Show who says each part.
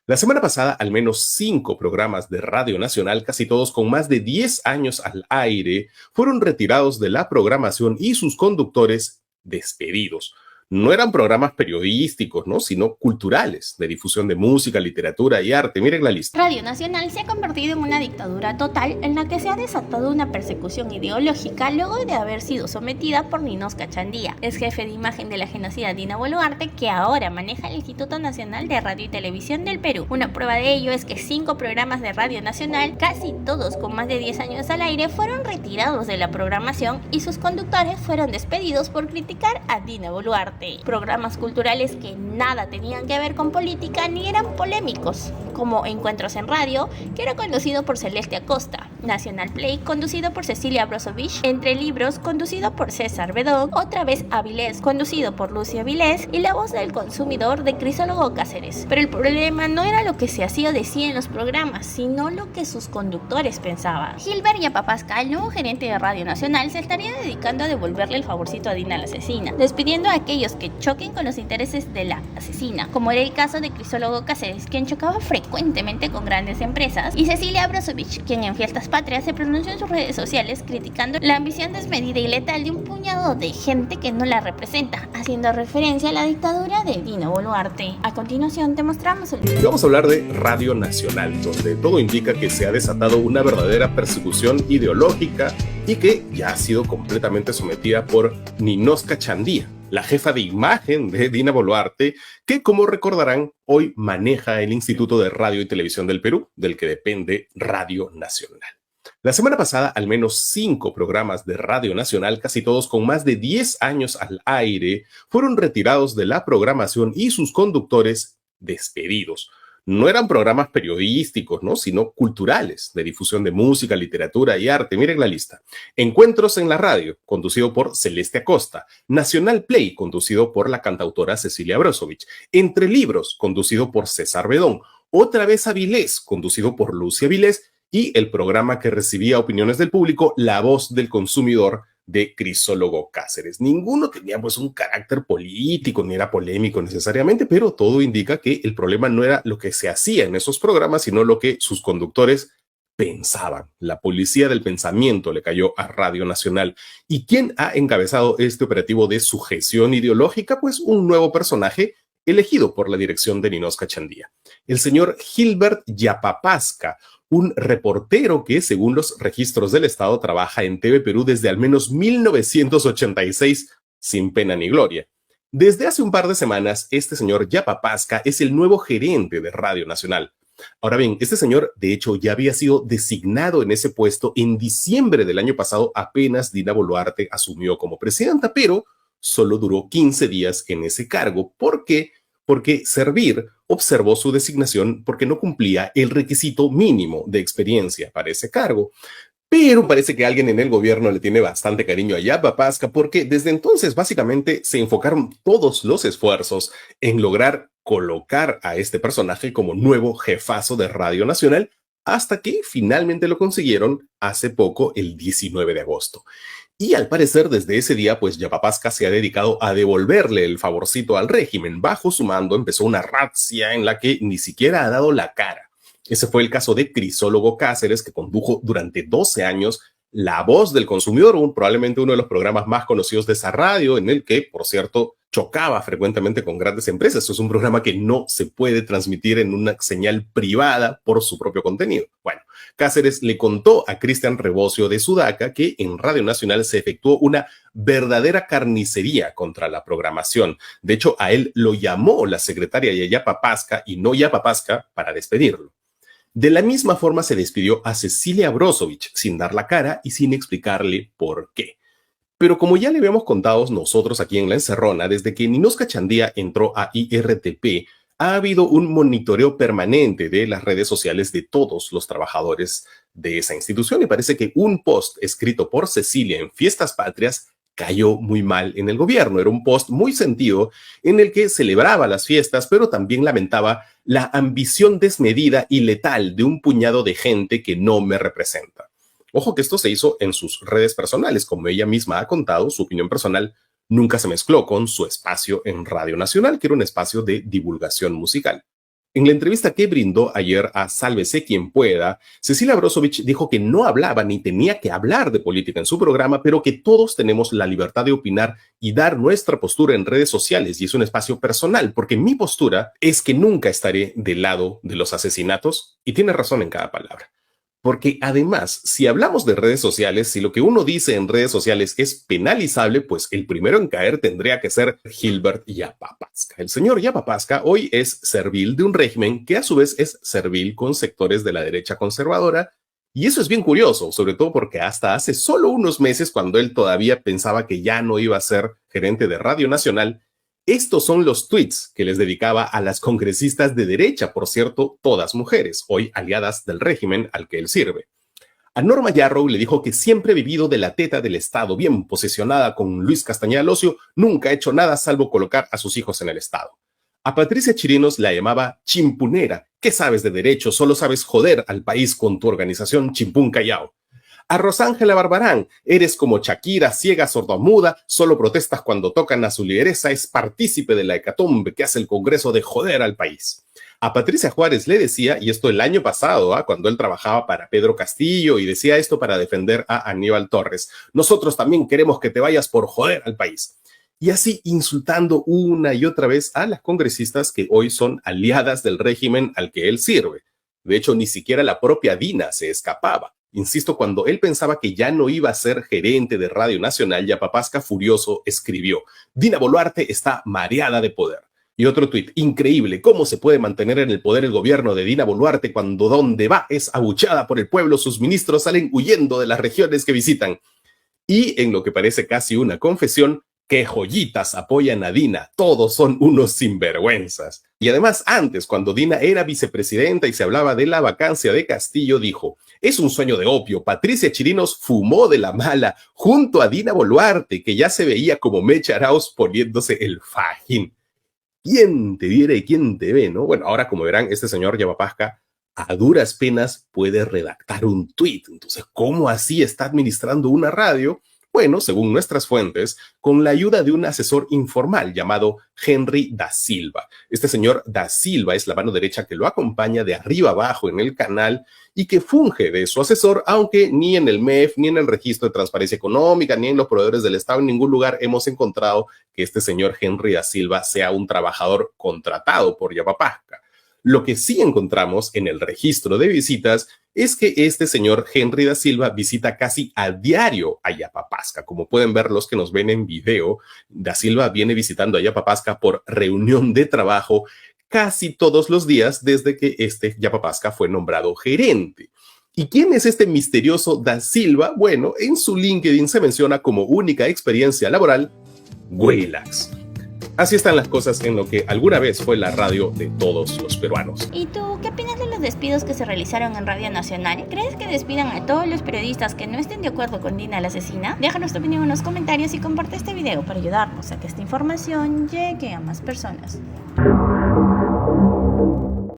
Speaker 1: La semana pasada, al menos 5 programas de Radio Nacional, casi todos con más de 10 años al aire, fueron retirados de la programación y sus conductores despedidos. No eran programas periodísticos, ¿no? Sino culturales, de difusión de música, literatura y arte. Miren la lista.
Speaker 2: Radio Nacional se ha convertido en una dictadura total en la que se ha desatado una persecución ideológica luego de haber sido sometida por Ninosca Chandía, ex jefe de imagen de la genocida Dina Boluarte, que ahora maneja el Instituto Nacional de Radio y Televisión del Perú. Una prueba de ello es que 5 programas de Radio Nacional, casi todos con más de 10 años al aire, fueron retirados de la programación y sus conductores fueron despedidos por criticar a Dina Boluarte. Programas culturales que nada tenían que ver con política ni eran polémicos, como Encuentros en Radio, que era conducido por Celeste Acosta, Nacional Play, conducido por Cecilia Brozovich, Entre Libros, conducido por César Bedón, Otra Vez Avilés, conducido por Lucia Avilés, y La Voz del Consumidor de Crisólogo Cáceres. Pero el problema no era lo que se hacía o decía en los programas, sino lo que sus conductores pensaban. Gilbert Yapapasca, el nuevo gerente de Radio Nacional, se estaría dedicando a devolverle el favorcito a Dina la asesina, despidiendo a aquellos que choquen con los intereses de la asesina, como era el caso de Crisólogo Cáceres, quien chocaba frecuentemente con grandes empresas, y Cecilia Brozovich, quien en Fiestas Patrias se pronunció en sus redes sociales criticando la ambición desmedida y letal de un puñado de gente que no la representa, haciendo referencia a la dictadura de Dina Boluarte. A continuación te mostramos el video.
Speaker 1: Vamos a hablar de Radio Nacional, donde todo indica que se ha desatado una verdadera persecución ideológica y que ya ha sido completamente sometida por Ninosca Chandía, la jefa de imagen de Dina Boluarte, que, como recordarán, hoy maneja el Instituto de Radio y Televisión del Perú, del que depende Radio Nacional. La semana pasada, al menos 5 programas de Radio Nacional, casi todos con más de 10 años al aire, fueron retirados de la programación y sus conductores despedidos. No eran programas periodísticos, ¿no? Sino culturales, de difusión de música, literatura y arte. Miren la lista. Encuentros en la Radio, conducido por Celeste Acosta. Nacional Play, conducido por la cantautora Cecilia Brozovich. Entre Libros, conducido por César Bedón. Otra Vez Avilés, conducido por Lucia Avilés. Y el programa que recibía opiniones del público, La Voz del Consumidor, de Crisólogo Cáceres. Ninguno tenía pues un carácter político ni era polémico necesariamente, pero todo indica que el problema no era lo que se hacía en esos programas, sino lo que sus conductores pensaban. La policía del pensamiento le cayó a Radio Nacional. ¿Y quién ha encabezado este operativo de sujeción ideológica? Pues un nuevo personaje elegido por la dirección de Ninosca Chandía, el señor Gilbert Yapapasca, un reportero que, según los registros del Estado, trabaja en TV Perú desde al menos 1986 sin pena ni gloria. Desde hace un par de semanas, este señor Yapapasca es el nuevo gerente de Radio Nacional. Ahora bien, este señor, de hecho, ya había sido designado en ese puesto en diciembre del año pasado, apenas Dina Boluarte asumió como presidenta, pero solo duró 15 días en ese cargo. ¿Por qué? Porque Servir observó su designación porque no cumplía el requisito mínimo de experiencia para ese cargo. Pero parece que alguien en el gobierno le tiene bastante cariño a Yapapasca porque desde entonces básicamente se enfocaron todos los esfuerzos en lograr colocar a este personaje como nuevo jefazo de Radio Nacional hasta que finalmente lo consiguieron hace poco, el 19 de agosto. Y al parecer desde ese día, pues Yapapasca se ha dedicado a devolverle el favorcito al régimen. Bajo su mando empezó una razzia en la que ni siquiera ha dado la cara. Ese fue el caso de Crisólogo Cáceres, que condujo durante 12 años La Voz del Consumidor, probablemente uno de los programas más conocidos de esa radio, en el que, por cierto, chocaba frecuentemente con grandes empresas. Eso es un programa que no se puede transmitir en una señal privada por su propio contenido. Bueno, Cáceres le contó a Cristian Rebocio de Sudaca que en Radio Nacional se efectuó una verdadera carnicería contra la programación. De hecho, a él lo llamó la secretaria de Yapapasca y no Yapapasca para despedirlo. De la misma forma se despidió a Cecilia Brozovich sin dar la cara y sin explicarle por qué. Pero como ya le habíamos contado nosotros aquí en La Encerrona, desde que Ninosca Chandía entró a IRTP, ha habido un monitoreo permanente de las redes sociales de todos los trabajadores de esa institución y parece que un post escrito por Cecilia en Fiestas Patrias cayó muy mal en el gobierno. Era un post muy sentido en el que celebraba las fiestas, pero también lamentaba la ambición desmedida y letal de un puñado de gente que no me representa. Ojo que esto se hizo en sus redes personales. Como ella misma ha contado, su opinión personal nunca se mezcló con su espacio en Radio Nacional, que era un espacio de divulgación musical. En la entrevista que brindó ayer a Sálvese quien pueda, Cecilia Brozovic dijo que no hablaba ni tenía que hablar de política en su programa, pero que todos tenemos la libertad de opinar y dar nuestra postura en redes sociales, y es un espacio personal, porque mi postura es que nunca estaré del lado de los asesinatos, y tiene razón en cada palabra. Porque además, si hablamos de redes sociales, si lo que uno dice en redes sociales es penalizable, pues el primero en caer tendría que ser Gilbert Yapapazca. El señor Yapapazca hoy es servil de un régimen que a su vez es servil con sectores de la derecha conservadora. Y eso es bien curioso, sobre todo porque hasta hace solo unos meses, cuando él todavía pensaba que ya no iba a ser gerente de Radio Nacional, estos son los tweets que les dedicaba a las congresistas de derecha, por cierto, todas mujeres, hoy aliadas del régimen al que él sirve. A Norma Yarrow le dijo que siempre ha vivido de la teta del Estado, bien posesionada con Luis Castañeda Locio, nunca ha hecho nada salvo colocar a sus hijos en el Estado. A Patricia Chirinos la llamaba chimpunera. ¿Qué sabes de derecho? Solo sabes joder al país con tu organización Chimpún Callao. A Rosángela Barbarán, eres como Shakira, ciega, sordomuda, solo protestas cuando tocan a su lideresa, es partícipe de la hecatombe que hace el Congreso de joder al país. A Patricia Juárez le decía, y esto el año pasado, cuando él trabajaba para Pedro Castillo, y decía esto para defender a Aníbal Torres, nosotros también queremos que te vayas por joder al país. Y así insultando una y otra vez a las congresistas que hoy son aliadas del régimen al que él sirve. De hecho, ni siquiera la propia Dina se escapaba. Insisto, cuando él pensaba que ya no iba a ser gerente de Radio Nacional, Yapapazca furioso escribió: Dina Boluarte está mareada de poder. Y otro tuit: increíble, ¿cómo se puede mantener en el poder el gobierno de Dina Boluarte cuando donde va es abucheada por el pueblo, sus ministros salen huyendo de las regiones que visitan? Y en lo que parece casi una confesión, ¡qué joyitas apoyan a Dina! Todos son unos sinvergüenzas. Y además, antes, cuando Dina era vicepresidenta y se hablaba de la vacancia de Castillo, dijo: es un sueño de opio, Patricia Chirinos fumó de la mala junto a Dina Boluarte, que ya se veía como Mecha Arauz poniéndose el fajín. ¿Quién te viera y quién te ve, no? Bueno, ahora como verán, este señor Yapapazca a duras penas puede redactar un tuit. Entonces, ¿cómo así está administrando una radio? Bueno, según nuestras fuentes, con la ayuda de un asesor informal llamado Henry da Silva. Este señor da Silva es la mano derecha que lo acompaña de arriba abajo en el canal y que funge de su asesor, aunque ni en el MEF, ni en el Registro de Transparencia Económica, ni en los proveedores del Estado, en ningún lugar hemos encontrado que este señor Henry da Silva sea un trabajador contratado por Yapapazca. Lo que sí encontramos en el registro de visitas es que este señor Henry da Silva visita casi a diario a Yapapazca. Como pueden ver los que nos ven en video, da Silva viene visitando a Yapapazca por reunión de trabajo casi todos los días desde que este Yapapazca fue nombrado gerente. ¿Y quién es este misterioso da Silva? Bueno, en su LinkedIn se menciona como única experiencia laboral, Willax. Así están las cosas en lo que alguna vez fue la radio de todos los peruanos.
Speaker 2: ¿Y tú qué opinas de los despidos que se realizaron en Radio Nacional? ¿Crees que despidan a todos los periodistas que no estén de acuerdo con Dina la asesina? Déjanos tu opinión en los comentarios y comparte este video para ayudarnos a que esta información llegue a más personas.